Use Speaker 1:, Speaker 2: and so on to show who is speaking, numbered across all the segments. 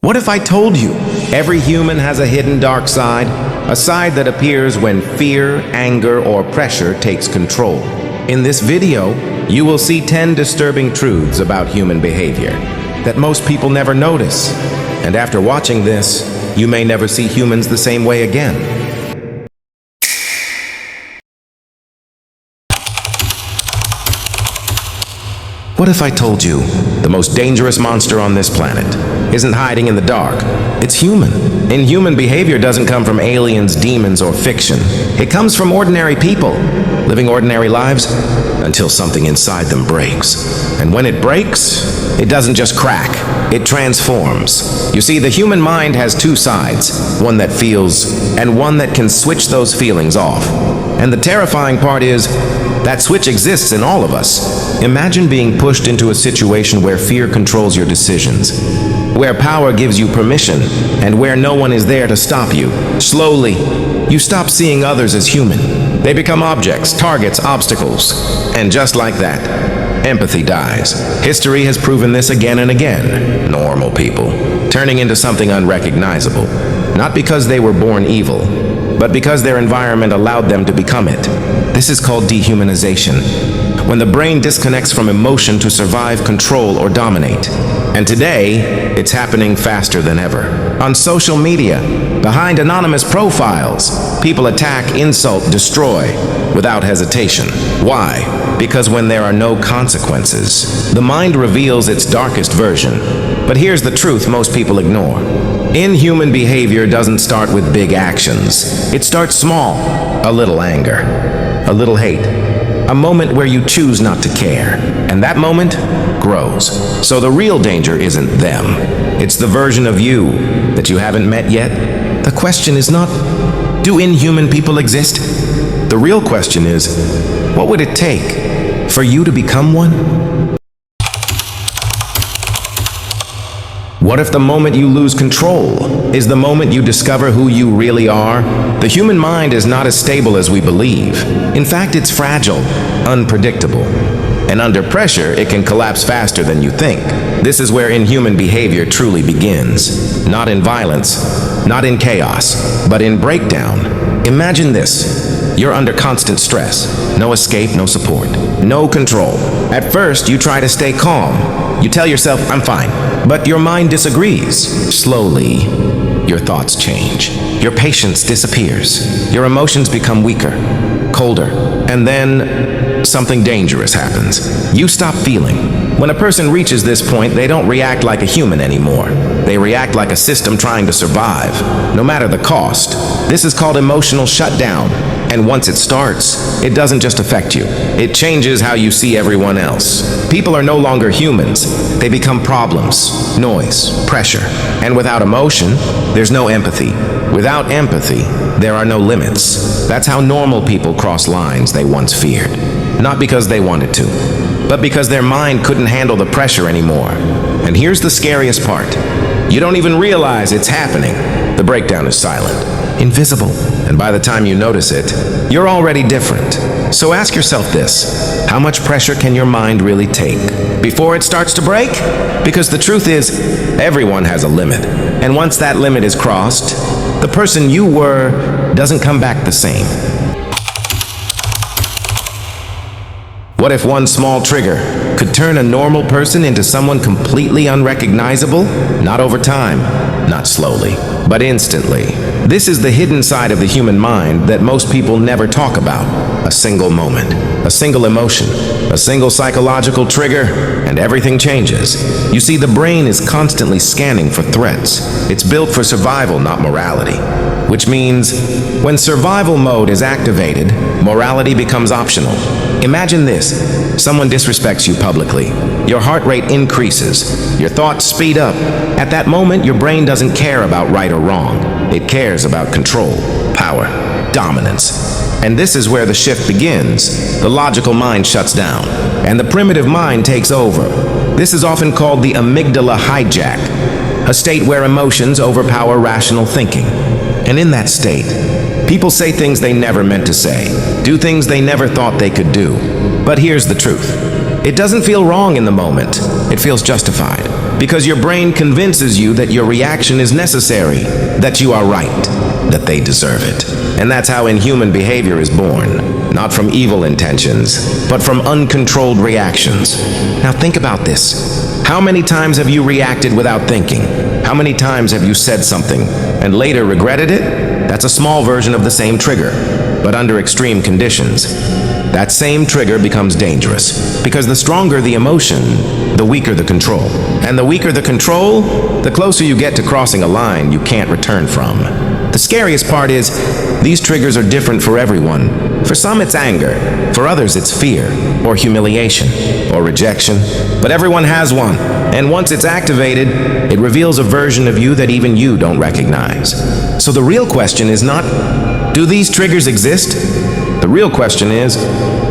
Speaker 1: What if I told you every human has a hidden dark side? A side that appears when fear, anger, or pressure takes control. In this video, you will see 10 disturbing truths about human behavior that most people never notice. And after watching this, you may never see humans the same way again. What if I told you the most dangerous monster on this planet isn't hiding in the dark? It's human. Inhuman behavior doesn't come from aliens, demons, or fiction. It comes from ordinary people, living ordinary lives until something inside them breaks. And when it breaks, it doesn't just crack, it transforms. You see, the human mind has two sides, one that feels and one that can switch those feelings off. And the terrifying part is, that switch exists in all of us. Imagine being pushed into a situation where fear controls your decisions, where power gives you permission, and where no one is there to stop you. Slowly, you stop seeing others as human. They become objects, targets, obstacles. And just like that, empathy dies. History has proven this again and again. Normal people turning into something unrecognizable, not because they were born evil, but because their environment allowed them to become it. This is called dehumanization, when the brain disconnects from emotion to survive, control, or dominate. And today, it's happening faster than ever. On social media, behind anonymous profiles, people attack, insult, destroy without hesitation. Why? Because when there are no consequences, the mind reveals its darkest version. But here's the truth most people ignore. Inhuman behavior doesn't start with big actions. It starts small. A little anger, a little hate, a moment where you choose not to care. And that moment grows. So the real danger isn't them. It's the version of you that you haven't met yet. The question is not, do inhuman people exist? The real question is, what would it take for you to become one? What if the moment you lose control is the moment you discover who you really are? The human mind is not as stable as we believe. In fact, it's fragile, unpredictable. And under pressure, it can collapse faster than you think. This is where inhuman behavior truly begins. Not in violence, not in chaos, but in breakdown. Imagine this. You're under constant stress. No escape, no support, no control. At first, you try to stay calm. You tell yourself, I'm fine. But your mind disagrees. Slowly, your thoughts change. Your patience disappears. Your emotions become weaker, colder. And then something dangerous happens. You stop feeling. When a person reaches this point, they don't react like a human anymore. They react like a system trying to survive, no matter the cost. This is called emotional shutdown. And once it starts, it doesn't just affect you. It changes how you see everyone else. People are no longer humans. They become problems, noise, pressure. And without emotion, there's no empathy. Without empathy, there are no limits. That's how normal people cross lines they once feared. Not because they wanted to, but because their mind couldn't handle the pressure anymore. And here's the scariest part. You don't even realize it's happening. The breakdown is silent, invisible. And by the time you notice it, you're already different. So ask yourself this, how much pressure can your mind really take before it starts to break? Because the truth is, everyone has a limit. And once that limit is crossed, the person you were doesn't come back the same. What if one small trigger could turn a normal person into someone completely unrecognizable? Not over time, not slowly, but instantly. This is the hidden side of the human mind that most people never talk about. A single moment, a single emotion, a single psychological trigger, and everything changes. You see, the brain is constantly scanning for threats. It's built for survival, not morality. Which means, when survival mode is activated, morality becomes optional. Imagine this. Someone disrespects you publicly. Your heart rate increases. Your thoughts speed up. At that moment, your brain doesn't care about right or wrong. It cares about control, power, dominance. And this is where the shift begins. The logical mind shuts down, and the primitive mind takes over. This is often called the amygdala hijack, a state where emotions overpower rational thinking. And in that state, people say things they never meant to say, do things they never thought they could do. But here's the truth. It doesn't feel wrong in the moment. It feels justified. Because your brain convinces you that your reaction is necessary, that you are right, that they deserve it. And that's how inhuman behavior is born. Not from evil intentions, but from uncontrolled reactions. Now think about this. How many times have you reacted without thinking? How many times have you said something and later regretted it? That's a small version of the same trigger, but under extreme conditions. That same trigger becomes dangerous, because the stronger the emotion, the weaker the control. And the weaker the control, the closer you get to crossing a line you can't return from. The scariest part is, these triggers are different for everyone. For some it's anger, for others it's fear, or humiliation, or rejection. But everyone has one, and once it's activated, it reveals a version of you that even you don't recognize. So the real question is not, do these triggers exist? The real question is,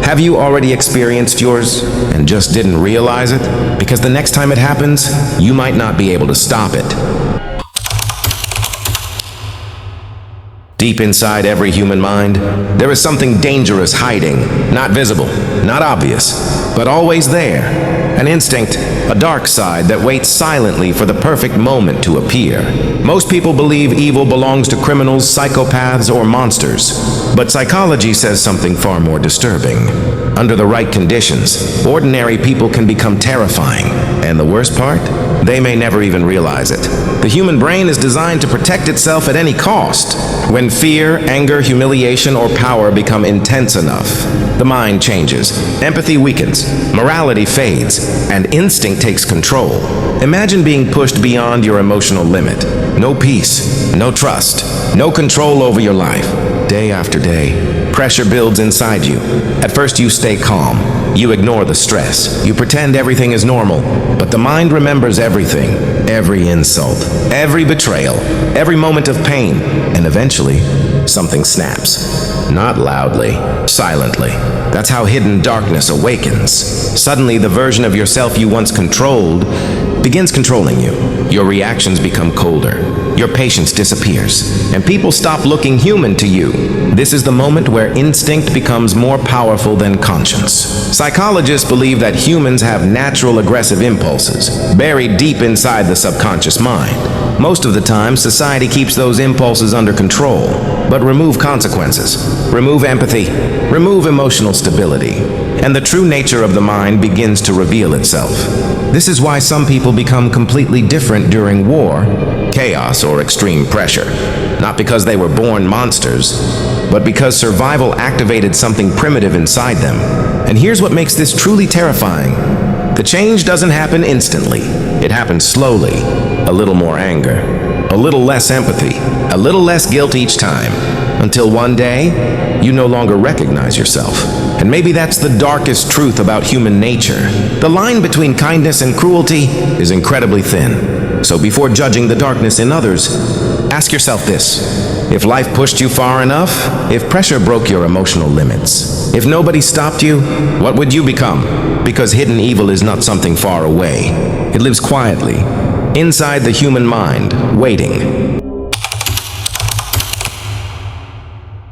Speaker 1: have you already experienced yours and just didn't realize it? Because the next time it happens, you might not be able to stop it. Deep inside every human mind, there is something dangerous hiding, not visible, not obvious, but always there. An instinct, a dark side that waits silently for the perfect moment to appear. Most people believe evil belongs to criminals, psychopaths, or monsters. But psychology says something far more disturbing. Under the right conditions, ordinary people can become terrifying. And the worst part? They may never even realize it. The human brain is designed to protect itself at any cost. When fear, anger, humiliation, or power become intense enough, the mind changes, empathy weakens, morality fades, and instinct takes control. Imagine being pushed beyond your emotional limit. No peace, no trust, no control over your life. Day after day, pressure builds inside you. At first you stay calm. You ignore the stress. You pretend everything is normal. But the mind remembers everything. Every insult, every betrayal, every moment of pain. And eventually, something snaps. Not loudly, silently. That's how hidden darkness awakens. Suddenly, the version of yourself you once controlled begins controlling you. Your reactions become colder. Your patience disappears, and people stop looking human to you. This is the moment where instinct becomes more powerful than conscience. Psychologists believe that humans have natural aggressive impulses, buried deep inside the subconscious mind. Most of the time, society keeps those impulses under control, but remove consequences, remove empathy, remove emotional stability, and the true nature of the mind begins to reveal itself. This is why some people become completely different during war, chaos, or extreme pressure. Not because they were born monsters, but because survival activated something primitive inside them. And here's what makes this truly terrifying. The change doesn't happen instantly. It happens slowly. A little more anger, a little less empathy, a little less guilt each time, until one day, you no longer recognize yourself. And maybe that's the darkest truth about human nature. The line between kindness and cruelty is incredibly thin. So before judging the darkness in others, ask yourself this. If life pushed you far enough, if pressure broke your emotional limits, if nobody stopped you, what would you become? Because hidden evil is not something far away. It lives quietly, inside the human mind, waiting.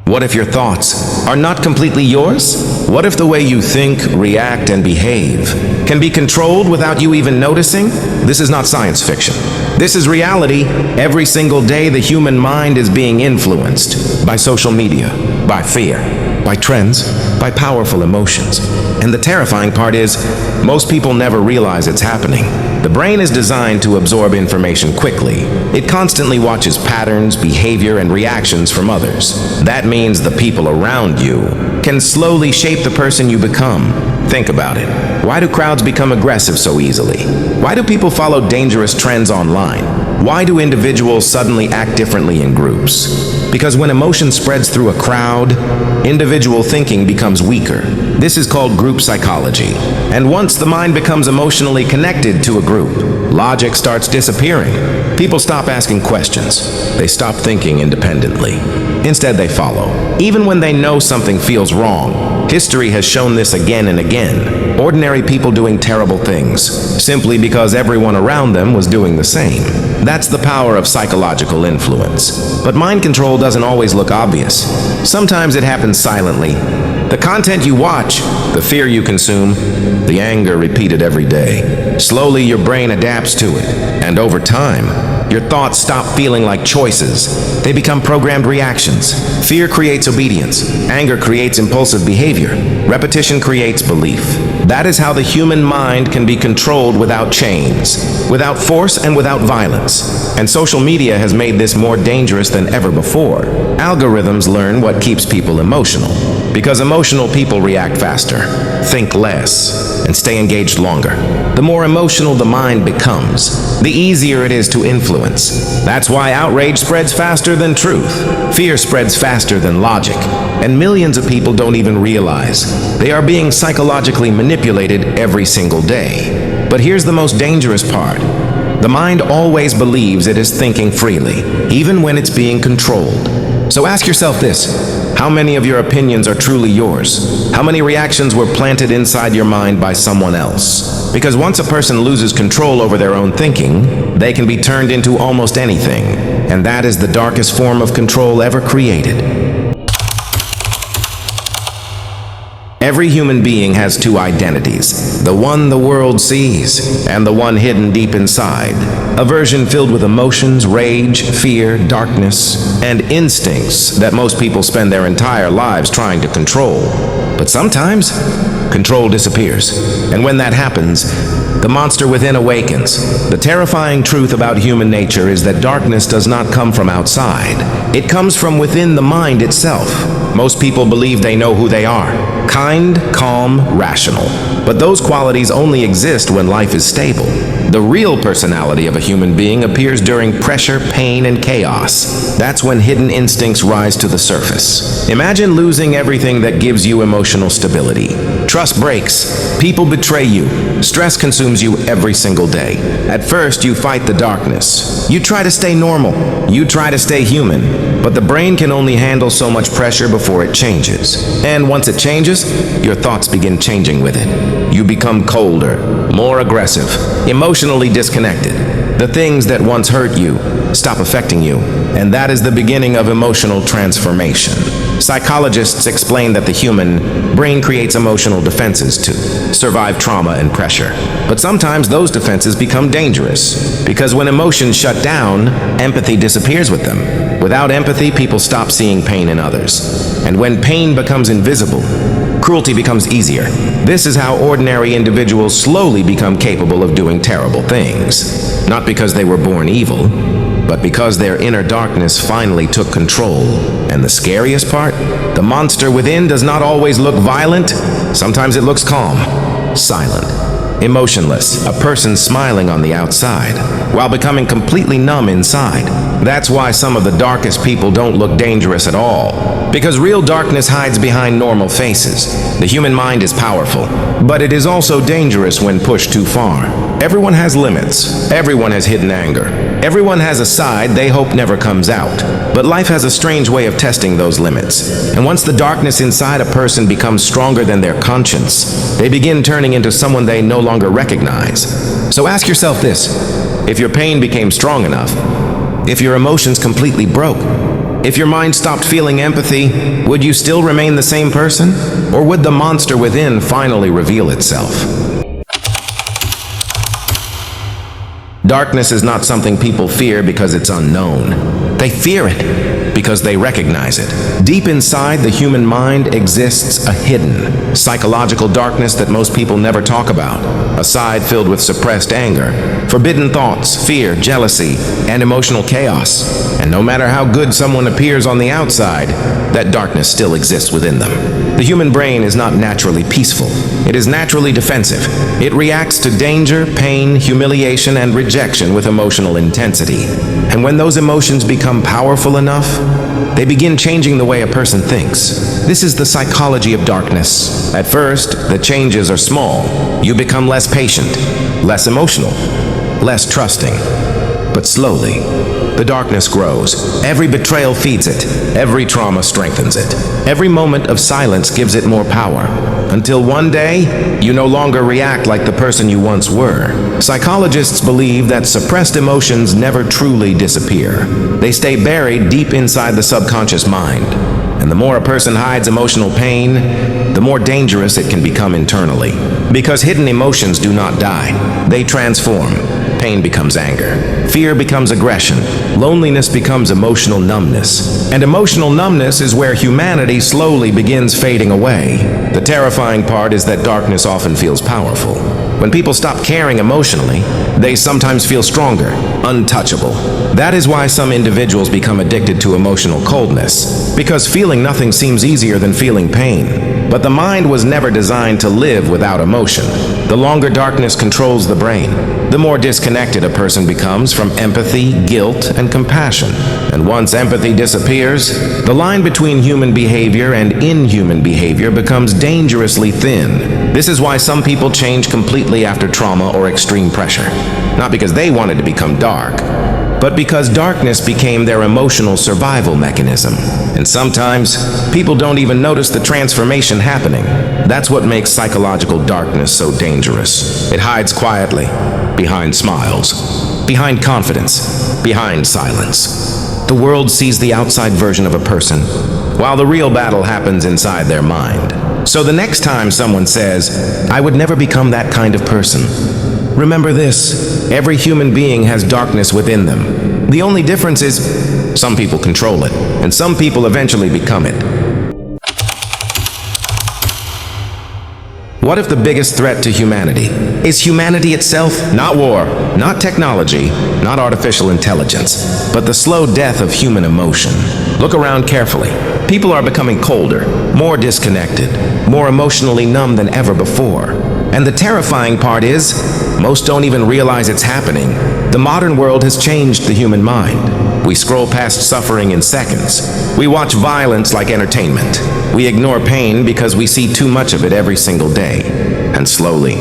Speaker 1: What if your thoughts are not completely yours? What if the way you think, react, and behave can be controlled without you even noticing? This is not science fiction. This is reality. Every single day, the human mind is being influenced by social media, by fear, by trends, by powerful emotions. And the terrifying part is, most people never realize it's happening. The brain is designed to absorb information quickly. It constantly watches patterns, behavior, and reactions from others. That means the people around you can slowly shape the person you become. Think about it. Why do crowds become aggressive so easily? Why do people follow dangerous trends online? Why do individuals suddenly act differently in groups? Because when emotion spreads through a crowd, individual thinking becomes weaker. This is called group psychology. And once the mind becomes emotionally connected to a group, logic starts disappearing. People stop asking questions. They stop thinking independently. Instead, they follow. Even when they know something feels wrong, history has shown this again and again. Ordinary people doing terrible things, simply because everyone around them was doing the same. That's the power of psychological influence. But mind control doesn't always look obvious. Sometimes it happens silently. The content you watch, the fear you consume, the anger repeated every day. Slowly, your brain adapts to it, and over time, your thoughts stop feeling like choices. They become programmed reactions. Fear creates obedience. Anger creates impulsive behavior. Repetition creates belief. That is how the human mind can be controlled without chains, without force and without violence. And social media has made this more dangerous than ever before. Algorithms learn what keeps people emotional, because emotional people react faster, think less, and stay engaged longer. The more emotional the mind becomes, the easier it is to influence. That's why outrage spreads faster than truth. Fear spreads faster than logic. And millions of people don't even realize they are being psychologically manipulated every single day. But here's the most dangerous part. The mind always believes it is thinking freely, even when it's being controlled. So ask yourself this. How many of your opinions are truly yours? How many reactions were planted inside your mind by someone else? Because once a person loses control over their own thinking, they can be turned into almost anything. And that is the darkest form of control ever created. Every human being has two identities, the one the world sees and the one hidden deep inside. A version filled with emotions, rage, fear, darkness, and instincts that most people spend their entire lives trying to control. But sometimes, control disappears. And when that happens, the monster within awakens. The terrifying truth about human nature is that darkness does not come from outside. It comes from within the mind itself. Most people believe they know who they are. Kind, calm, rational. But those qualities only exist when life is stable. The real personality of a human being appears during pressure, pain, and chaos. That's when hidden instincts rise to the surface. Imagine losing everything that gives you emotional stability. Trust breaks. People betray you. Stress consumes you every single day. At first, you fight the darkness. You try to stay normal. You try to stay human. But the brain can only handle so much pressure before it changes. And once it changes, your thoughts begin changing with it. You become colder, more aggressive, emotionally disconnected. The things that once hurt you stop affecting you, and that is the beginning of emotional transformation. Psychologists explain that the human brain creates emotional defenses to survive trauma and pressure. But sometimes those defenses become dangerous, because when emotions shut down, empathy disappears with them. Without empathy, people stop seeing pain in others. And when pain becomes invisible, cruelty becomes easier. This is how ordinary individuals slowly become capable of doing terrible things. Not because they were born evil, but because their inner darkness finally took control. And the scariest part? The monster within does not always look violent. Sometimes it looks calm, silent, emotionless, a person smiling on the outside, while becoming completely numb inside. That's why some of the darkest people don't look dangerous at all, because real darkness hides behind normal faces. The human mind is powerful, but it is also dangerous when pushed too far. Everyone has limits. Everyone has hidden anger. Everyone has a side they hope never comes out. But life has a strange way of testing those limits. And once the darkness inside a person becomes stronger than their conscience, they begin turning into someone they no longer recognize. So ask yourself this: if your pain became strong enough, if your emotions completely broke, if your mind stopped feeling empathy, would you still remain the same person? Or would the monster within finally reveal itself? Darkness is not something people fear because it's unknown. They fear it because they recognize it. Deep inside the human mind exists a hidden, psychological darkness that most people never talk about. A side filled with suppressed anger, forbidden thoughts, fear, jealousy, and emotional chaos. And no matter how good someone appears on the outside, that darkness still exists within them. The human brain is not naturally peaceful. It is naturally defensive. It reacts to danger, pain, humiliation, and rejection with emotional intensity. And when those emotions become powerful enough, they begin changing the way a person thinks. This is the psychology of darkness. At first, the changes are small. You become less patient, less emotional, less trusting. But slowly, the darkness grows. Every betrayal feeds it. Every trauma strengthens it. Every moment of silence gives it more power. Until one day, you no longer react like the person you once were. Psychologists believe that suppressed emotions never truly disappear. They stay buried deep inside the subconscious mind. And the more a person hides emotional pain, the more dangerous it can become internally. Because hidden emotions do not die, they transform. Pain becomes anger. Fear becomes aggression. Loneliness becomes emotional numbness. And emotional numbness is where humanity slowly begins fading away. The terrifying part is that darkness often feels powerful. When people stop caring emotionally, they sometimes feel stronger, untouchable. That is why some individuals become addicted to emotional coldness, because feeling nothing seems easier than feeling pain. But the mind was never designed to live without emotion. The longer darkness controls the brain, the more disconnected a person becomes from empathy, guilt, and compassion. And once empathy disappears, the line between human behavior and inhuman behavior becomes dangerously thin. This is why some people change completely after trauma or extreme pressure. Not because they wanted to become dark, but because darkness became their emotional survival mechanism. And sometimes, people don't even notice the transformation happening. That's what makes psychological darkness so dangerous. It hides quietly, behind smiles, behind confidence, behind silence. The world sees the outside version of a person, while the real battle happens inside their mind. So the next time someone says, "I would never become that kind of person," remember this: every human being has darkness within them. The only difference is, some people control it, and some people eventually become it. What if the biggest threat to humanity is humanity itself? Not war, not technology, not artificial intelligence, but the slow death of human emotion. Look around carefully. People are becoming colder, more disconnected, more emotionally numb than ever before. And the terrifying part is, most don't even realize it's happening. The modern world has changed the human mind. We scroll past suffering in seconds. We watch violence like entertainment. We ignore pain because we see too much of it every single day. And slowly,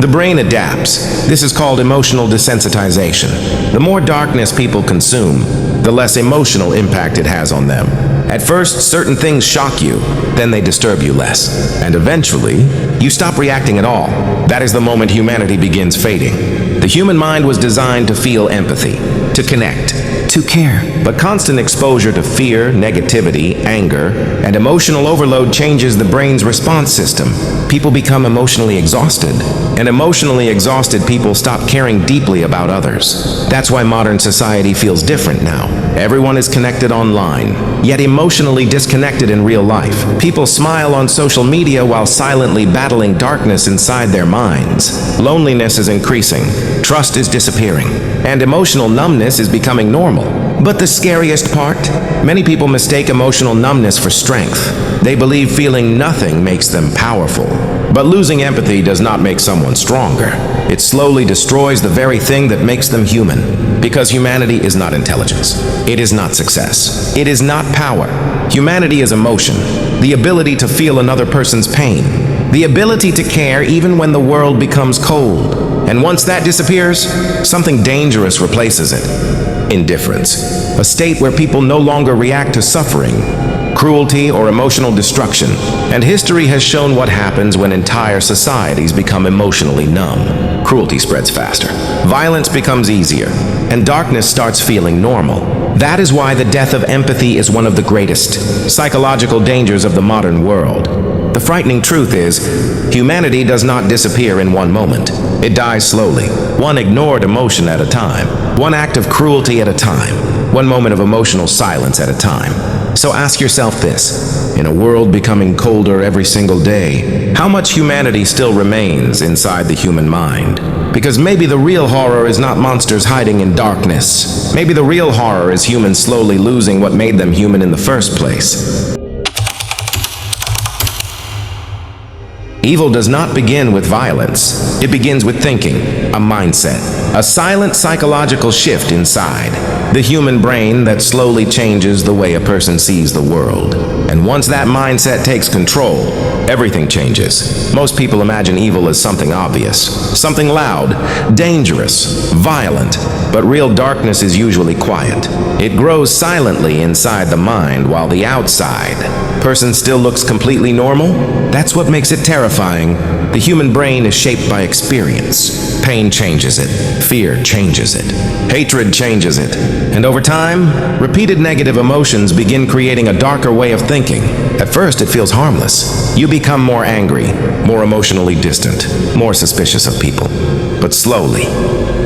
Speaker 1: the brain adapts. This is called emotional desensitization. The more darkness people consume, the less emotional impact it has on them. At first, certain things shock you, then they disturb you less. And eventually, you stop reacting at all. That is the moment humanity begins fading. The human mind was designed to feel empathy, to connect, to care. But constant exposure to fear, negativity, anger, and emotional overload changes the brain's response system. People become emotionally exhausted, and emotionally exhausted people stop caring deeply about others. That's why modern society feels different now. Everyone is connected online, yet emotionally disconnected in real life. People smile on social media while silently battling darkness inside their minds. Loneliness is increasing, trust is disappearing, and emotional numbness is becoming normal. But the scariest part? Many people mistake emotional numbness for strength. They believe feeling nothing makes them powerful. But losing empathy does not make someone stronger. It slowly destroys the very thing that makes them human. Because humanity is not intelligence. It is not success. It is not power. Humanity is emotion. The ability to feel another person's pain. The ability to care even when the world becomes cold. And once that disappears, something dangerous replaces it. Indifference. A state where people no longer react to suffering, cruelty, or emotional destruction. And history has shown what happens when entire societies become emotionally numb. Cruelty spreads faster, violence becomes easier, and darkness starts feeling normal. That is why the death of empathy is one of the greatest psychological dangers of the modern world. The frightening truth is, humanity does not disappear in one moment. It dies slowly, one ignored emotion at a time, one act of cruelty at a time, one moment of emotional silence at a time. So ask yourself this: in a world becoming colder every single day, how much humanity still remains inside the human mind? Because maybe the real horror is not monsters hiding in darkness. Maybe the real horror is humans slowly losing what made them human in the first place. Evil does not begin with violence. It begins with thinking, a mindset, a silent psychological shift inside the human brain that slowly changes the way a person sees the world. And once that mindset takes control, everything changes. Most people imagine evil as something obvious, something loud, dangerous, violent, but real darkness is usually quiet. It grows silently inside the mind while the outside person still looks completely normal. That's what makes it terrifying. The human brain is shaped by experience. Pain changes it. Fear changes it. Hatred changes it. And over time, repeated negative emotions begin creating a darker way of thinking. At first, it feels harmless. You become more angry, more emotionally distant, more suspicious of people. But slowly,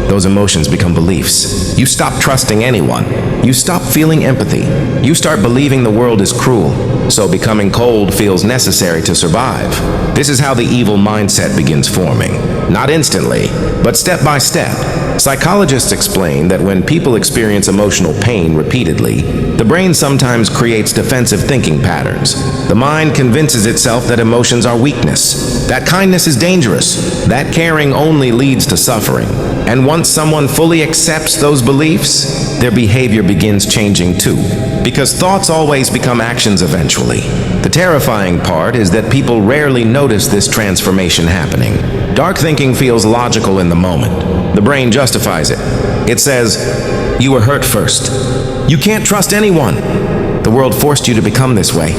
Speaker 1: those emotions become beliefs. You stop trusting anyone. You stop feeling empathy. You start believing the world is cruel, so becoming cold feels necessary to survive. This is how the evil mindset begins forming. Not instantly, but step by step. Psychologists explain that when people experience emotional pain repeatedly, the brain sometimes creates defensive thinking patterns. The mind convinces itself that emotions are weakness, that kindness is dangerous, that caring only leads to suffering. And once someone fully accepts those beliefs, their behavior begins changing too. Because thoughts always become actions eventually. The terrifying part is that people rarely notice this transformation happening. Dark thinking feels logical in the moment. The brain justifies it. It says, "You were hurt first. You can't trust anyone. The world forced you to become this way."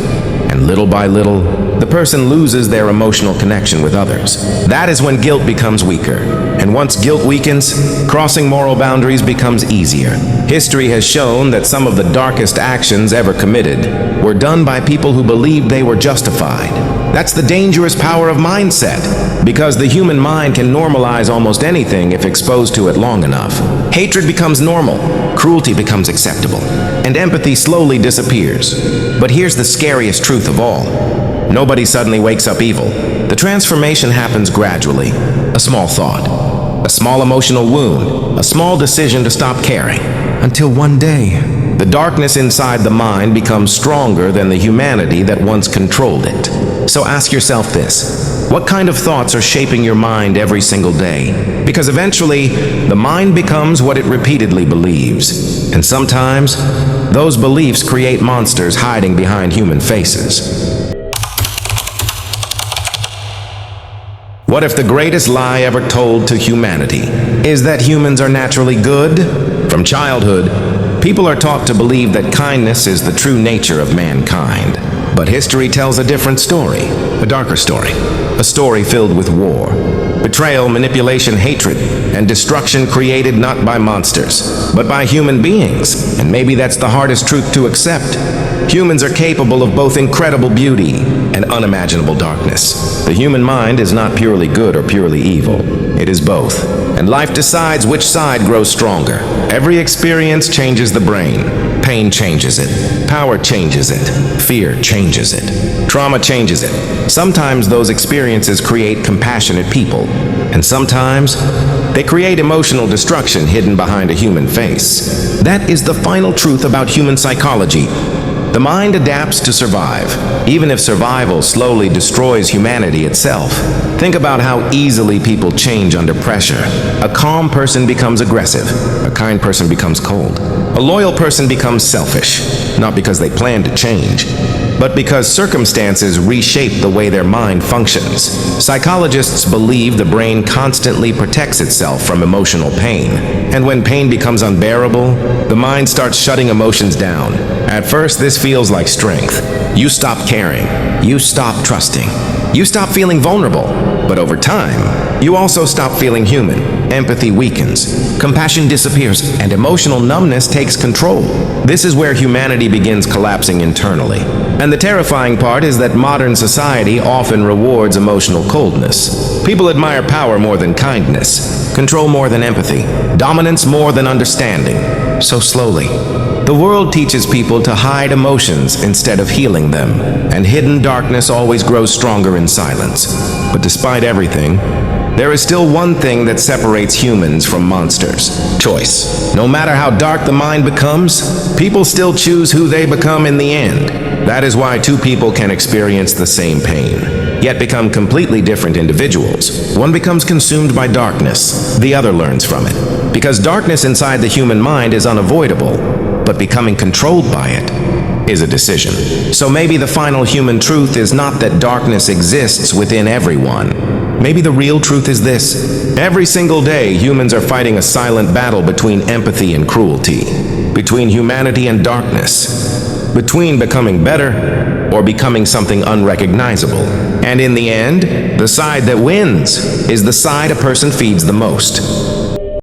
Speaker 1: And little by little, the person loses their emotional connection with others. That is when guilt becomes weaker. And once guilt weakens, crossing moral boundaries becomes easier. History has shown that some of the darkest actions ever committed were done by people who believed they were justified. That's the dangerous power of mindset, because the human mind can normalize almost anything if exposed to it long enough. Hatred becomes normal, cruelty becomes acceptable, and empathy slowly disappears. But here's the scariest truth of all. Nobody suddenly wakes up evil. The transformation happens gradually. A small thought, a small emotional wound, a small decision to stop caring. Until one day, the darkness inside the mind becomes stronger than the humanity that once controlled it. So ask yourself this: what kind of thoughts are shaping your mind every single day? Because eventually, the mind becomes what it repeatedly believes. And sometimes, those beliefs create monsters hiding behind human faces. What if the greatest lie ever told to humanity is that humans are naturally good? From childhood, people are taught to believe that kindness is the true nature of mankind. But history tells a different story, a darker story, a story filled with war, betrayal, manipulation, hatred, and destruction created not by monsters, but by human beings. And maybe that's the hardest truth to accept. Humans are capable of both incredible beauty and unimaginable darkness. The human mind is not purely good or purely evil. It is both. And life decides which side grows stronger. Every experience changes the brain. Pain changes it. Power changes it. Fear changes it. Trauma changes it. Sometimes those experiences create compassionate people. And sometimes they create emotional destruction hidden behind a human face. That is the final truth about human psychology. The mind adapts to survive, even if survival slowly destroys humanity itself. Think about how easily people change under pressure. A calm person becomes aggressive. A kind person becomes cold. A loyal person becomes selfish, not because they plan to change, but because circumstances reshape the way their mind functions. Psychologists believe the brain constantly protects itself from emotional pain. And when pain becomes unbearable, the mind starts shutting emotions down. At first, this feels like strength. You stop caring. You stop trusting. You stop feeling vulnerable. But over time, you also stop feeling human. Empathy weakens. Compassion disappears, and emotional numbness takes control. This is where humanity begins collapsing internally. And the terrifying part is that modern society often rewards emotional coldness. People admire power more than kindness, control more than empathy, dominance more than understanding. So slowly, the world teaches people to hide emotions instead of healing them, and hidden darkness always grows stronger in silence. But despite everything, there is still one thing that separates humans from monsters: choice. No matter how dark the mind becomes, people still choose who they become in the end. That is why two people can experience the same pain, yet become completely different individuals. One becomes consumed by darkness, the other learns from it. Because darkness inside the human mind is unavoidable, but becoming controlled by it is a decision. So maybe the final human truth is not that darkness exists within everyone. Maybe the real truth is this: every single day, humans are fighting a silent battle between empathy and cruelty, between humanity and darkness, between becoming better or becoming something unrecognizable. And in the end, the side that wins is the side a person feeds the most.